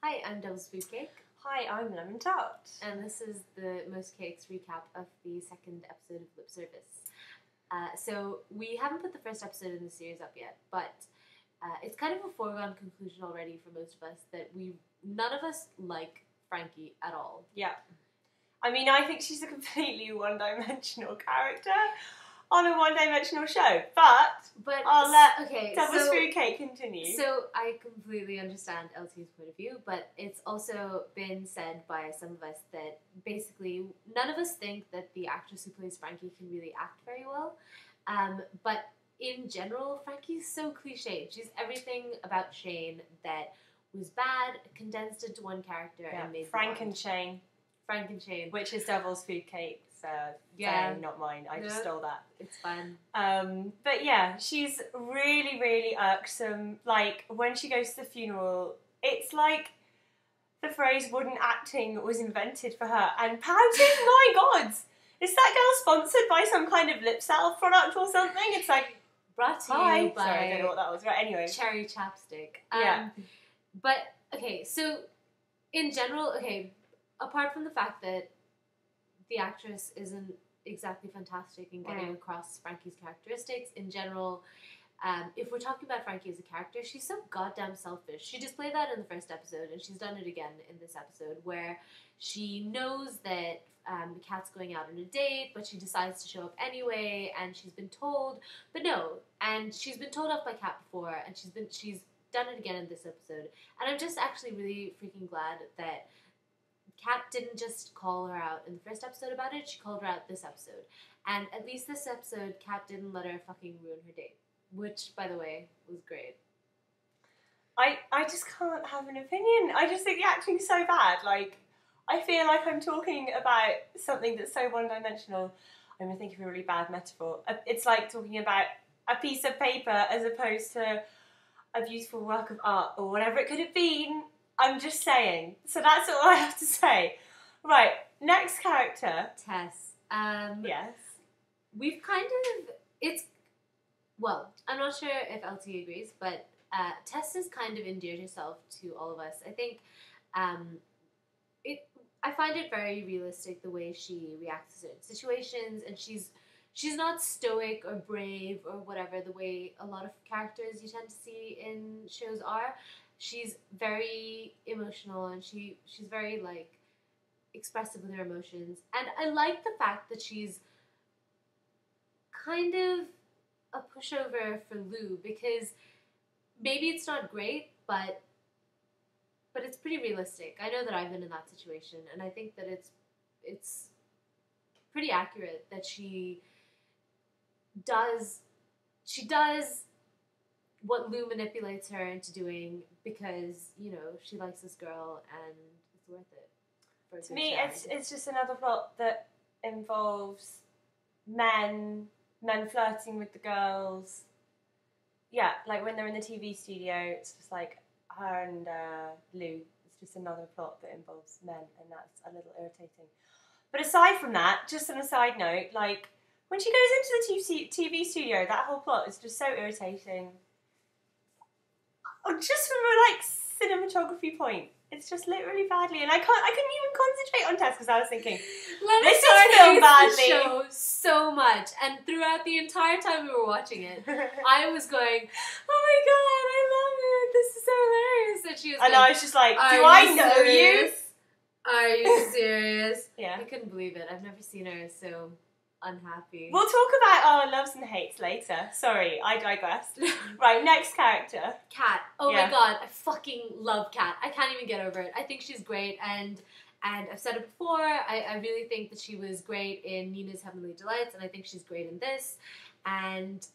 Hi, I'm Devil's Food Cake. Hi, I'm Lemon Tart. And this is the Most Cakes recap of the second episode of Lip Service. So we haven't put the first episode in the series up yet, but it's kind of a foregone conclusion already for most of us that none of us like Frankie at all. Yeah. I mean, I think she's a completely one-dimensional character on a one-dimensional show, but I'll let Devil's Food Cake continue. So I completely understand LT's point of view, but it's also been said by some of us that basically none of us think that the actress who plays Frankie can really act very well. But in general, Frankie's so cliched. She's everything about Shane that was bad, condensed into one character, and made Frank and Shane. Frank and Shane. Which is Devil's Food Cake, so saying, not mine. I just stole that. It's fun. But yeah, she's really, really irksome. Like, when she goes to the funeral, it's like the phrase wooden acting was invented for her. And pouting, my God! Is that girl sponsored by some kind of lip salve product or something? It's like, brought to you by... Sorry, I don't know what that was. Right, anyway. Cherry chapstick. Yeah. But, okay, so in general, apart from the fact that the actress isn't exactly fantastic in getting across Frankie's characteristics, in general, if we're talking about Frankie as a character, she's so goddamn selfish. She displayed that in the first episode, and she's done it again in this episode, where she knows that Kat's going out on a date, but she decides to show up anyway, and she's been told, but no, and she's been told off by Kat before, and she's done it again in this episode, and I'm just actually really freaking glad that Kat didn't just call her out in the first episode about it, she called her out this episode. And at least this episode, Kat didn't let her fucking ruin her date. Which, by the way, was great. I just can't have an opinion. I just think the acting's so bad. Like, I feel like I'm talking about something that's so one-dimensional. I'm going to think of a really bad metaphor. It's like talking about a piece of paper as opposed to a beautiful work of art or whatever it could have been. I'm just saying. So that's all I have to say. Right, next character. Tess. Yes. We've kind of... Well, I'm not sure if LT agrees, but Tess has kind of endeared herself to all of us. I think I find it very realistic the way she reacts to certain situations, and she's not stoic or brave or whatever the way a lot of characters you tend to see in shows are. She's very emotional, and she's very, like, expressive with her emotions. And I like the fact that she's kind of a pushover for Lou, because maybe it's not great, but it's pretty realistic. I know that I've been in that situation, and I think that it's pretty accurate that she does what Lou manipulates her into doing because, you know, she likes this girl and it's worth it. To me, it's just another plot that involves men flirting with the girls. Yeah, like when they're in the TV studio, it's just like her and Lou. It's just another plot that involves men, and that's a little irritating. But aside from that, just on a side note, like when she goes into the TV studio, that whole plot is just so irritating. Just from a cinematography point, it's just lit really badly, and I couldn't even concentrate on Tess because I was thinking, this is filmed badly. The show so much, and throughout the entire time we were watching it, I was going, "Oh my god, I love it! This is so hilarious!" And she was, I was just like, "Do I know you? Are you serious?" Yeah, I couldn't believe it. I've never seen her so unhappy. We'll talk about our loves and hates later. Sorry, I digressed. Right, next character. Kat. Oh my god, I fucking love Kat. I can't even get over it. I think she's great, and I've said it before, I really think that she was great in Nina's Heavenly Delights, and I think she's great in this. And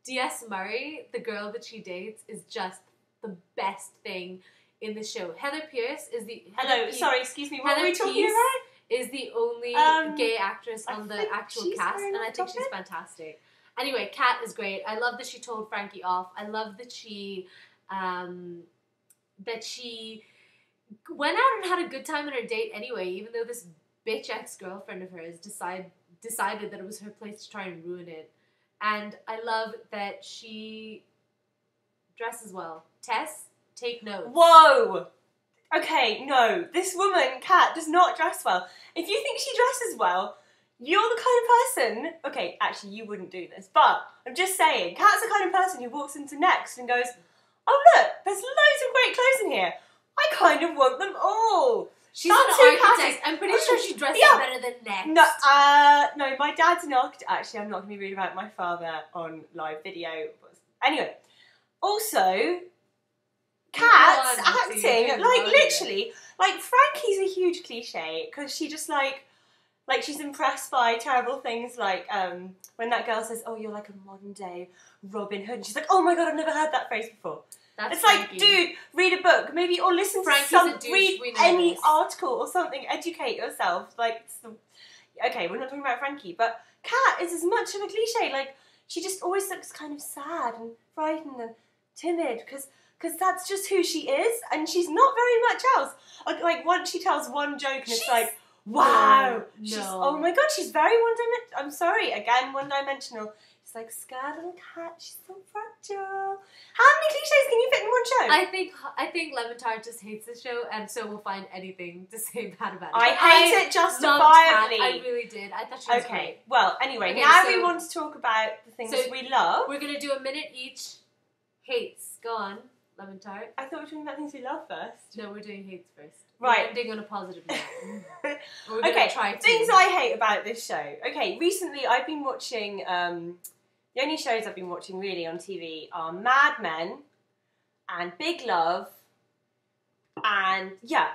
D.S. Murray, the girl that she dates, is just the best thing in the show. Heather Pierce is the... sorry, excuse me, what were we talking about? Is the only gay actress on the actual cast, and I think she's fantastic. Anyway, Kat is great. I love that she told Frankie off. I love that she went out and had a good time on her date anyway, even though this bitch ex-girlfriend of hers decided that it was her place to try and ruin it. And I love that she dresses well. Tess, take notes. Whoa! Okay, no, this woman, Kat, does not dress well. If you think she dresses well, you're the kind of person... Okay, actually, you wouldn't do this, but I'm just saying, Kat's the kind of person who walks into Next and goes, oh, look, there's loads of great clothes in here. I kind of want them all. She's That's an who Kat architect. is. I'm pretty sure she dresses better than Next. No, my dad's an architect. Actually, I'm not going to be reading about my father on live video. Anyway, also... Kat's acting, like, literally, like, Frankie's a huge cliche, because she just, like, she's impressed by terrible things, like, when that girl says, oh, you're like a modern-day Robin Hood, and she's like, oh my god, I've never heard that phrase before. It's Frankie. Like, dude, read a book, maybe, or listen to read any article or something, educate yourself, like, okay, we're not talking about Frankie, but Kat is as much of a cliche, like, she just always looks kind of sad and frightened and timid, because that's just who she is, and she's not very much else. Like once she tells one joke, and it's like, wow, oh my god, she's very one-dimensional. I'm sorry, again, one-dimensional. It's like, scared little cat, she's so fragile. How many cliches can you fit in one show? I think Lemon Tart just hates the show, and so will find anything to say bad about it. I hate it justifiably. I really did. I thought she was great. Well, anyway, now we want to talk about the things we love. We're gonna do a minute each. Hates. Go on. Lemon Tart. I thought we were talking about things we love first. No, we're doing hates first. Right. We're ending on a positive note. Okay, things I hate about this show. Okay, recently I've been watching, the only shows I've been watching really on TV are Mad Men and Big Love, and yeah,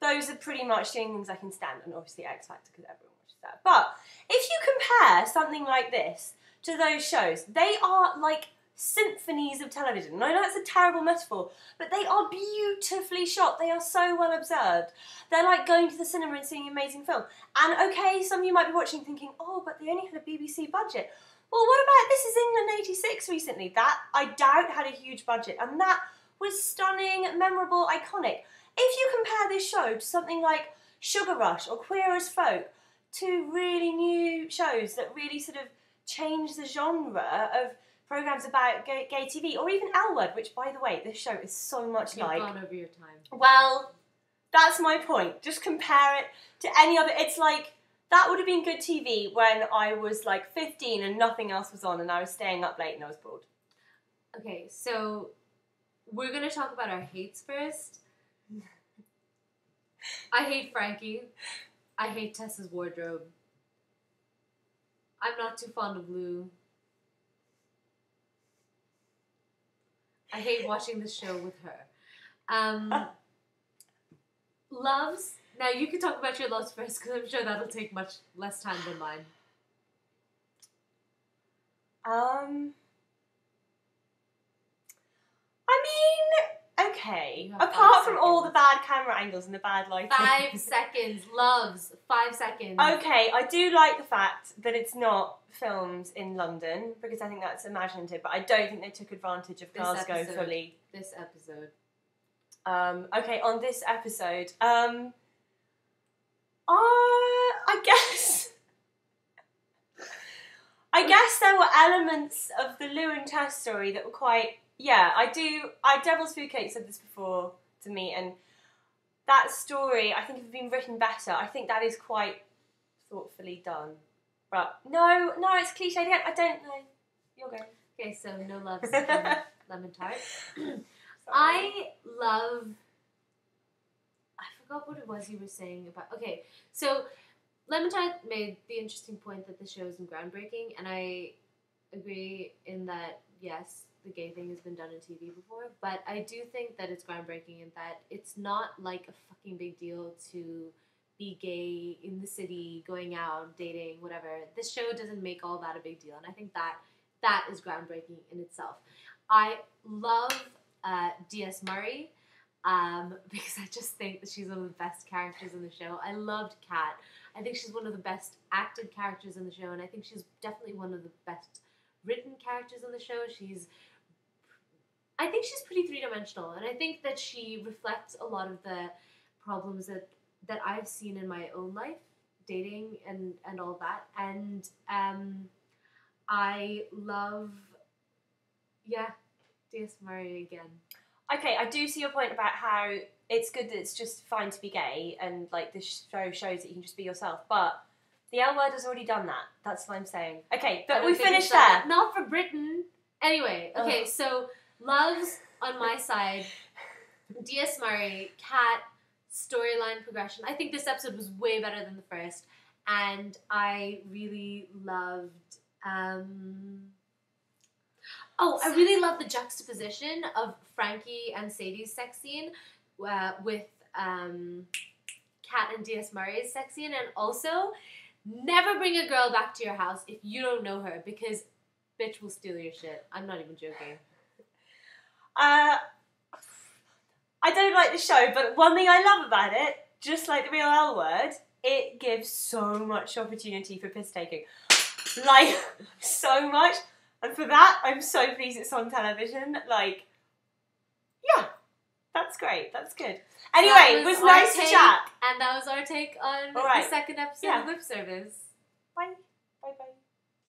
those are pretty much the only things I can stand, and obviously X Factor because everyone watches that. But if you compare something like this to those shows, they are like symphonies of television. And I know it's a terrible metaphor, but they are beautifully shot. They are so well observed. They're like going to the cinema and seeing an amazing film. And okay, some of you might be watching thinking, oh, but they only had a BBC budget. Well, what about This Is England 86 recently? That, I doubt, had a huge budget. And that was stunning, memorable, iconic. If you compare this show to something like Sugar Rush or Queer as Folk, two really new shows that really sort of changed the genre of programs about gay TV, or even L Word, which, by the way, this show is so much You've like... gone over your time. Well, that's my point. Just compare it to any other... It's like, that would have been good TV when I was like 15 and nothing else was on and I was staying up late and I was bored. Okay, so we're going to talk about our hates first. I hate Frankie. I hate Tessa's wardrobe. I'm not too fond of Lou. I hate watching this show with her. Loves. Now you can talk about your loves first because I'm sure that'll take much less time than mine. I mean, okay. Apart from all the bad camera angles and the bad lighting. 5 seconds. Loves. 5 seconds. Okay, I do like the fact that it's not filmed in London because I think that's imaginative, but I don't think they took advantage of Glasgow fully. This episode. Okay, on this episode, I guess there were elements of the Lou and Tess story that were quite, Devil's Food Cake said this before to me, and that story, I think, if it had been written better, I think that is quite thoughtfully done. But no, it's cliched again. I don't know. You're going. Okay, so no loves from Lemon Tart. I forgot what it was you were saying about... Okay, so Lemon Tart made the interesting point that the show isn't groundbreaking, and I agree in that, yes, the gay thing has been done on TV before, but I do think that it's groundbreaking in that it's not like a fucking big deal to be gay in the city, going out, dating, whatever. This show doesn't make all that a big deal, and I think that is groundbreaking in itself. I love D.S. Murray because I just think that she's one of the best characters in the show. I loved Kat. I think she's one of the best acted characters in the show, and I think she's definitely one of the best written characters in the show. I think she's pretty three-dimensional, and I think that she reflects a lot of the problems that I've seen in my own life, dating and all that, and I love, D.S. Murray again. Okay, I do see your point about how it's good that it's just fine to be gay and like this show shows that you can just be yourself, but the L Word has already done that. That's what I'm saying. Okay, but we finished there. Not for Britain. Anyway, okay, so loves on my side. D.S. Murray, Kat, storyline progression. I think this episode was way better than the first, and I really loved. I really love the juxtaposition of Frankie and Sadie's sex scene with Kat and D.S. Murray's sex scene, and also never bring a girl back to your house if you don't know her, because bitch will steal your shit. I'm not even joking. I don't like the show, but one thing I love about it, just like the real L Word, it gives so much opportunity for piss taking. Like, so much. And for that, I'm so pleased it's on television. Like, yeah, that's great. That's good. Anyway, it was nice to chat. And that was our take on the second episode of Lip Service. Bye. Bye-bye.